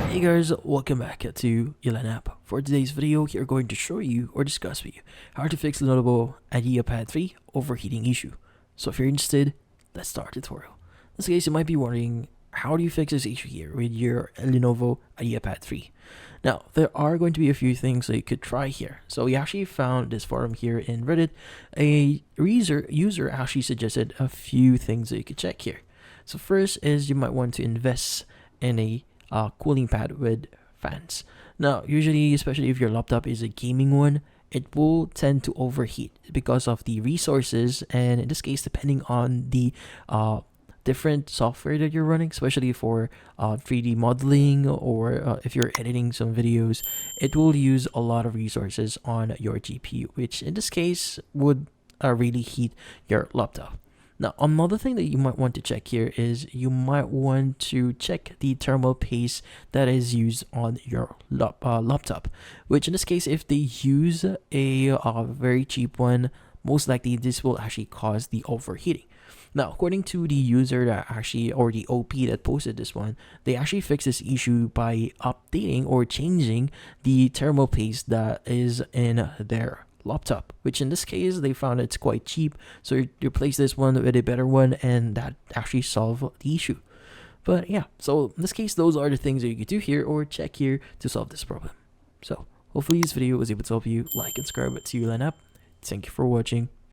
Hey guys, welcome back to App. For today's video, we are going to show you or discuss with you how to fix Lenovo IdeaPad 3 overheating issue. So if you're interested, let's start the tutorial. In this case, you might be wondering, how do you fix this issue here with your Lenovo IdeaPad 3? Now, there are going to be a few things that you could try here. So we actually found this forum here in Reddit. A user actually suggested a few things that you could check here. So first is you might want to invest in a cooling pad with fans. Now, usually, especially if your laptop is a gaming one, it will tend to overheat because of the resources, and in this case, depending on the different software that you're running, especially for 3D modeling or if you're editing some videos, it will use a lot of resources on your GPU, which in this case would really heat your laptop. Now, another thing that you might want to check here is you might want to check the thermal paste that is used on your laptop, which in this case, if they use a very cheap one, most likely this will actually cause the overheating. Now, according to the user that actually, or the OP that posted this one, they actually fixed this issue by updating or changing the thermal paste that is in their laptop, which in this case they found it's quite cheap, so you replace this one with a better one, and that actually solved the issue. But yeah, so in this case, those are the things that you could do here or check here to solve this problem. So hopefully this video was able to help you. Like and subscribe to App. Thank you for watching.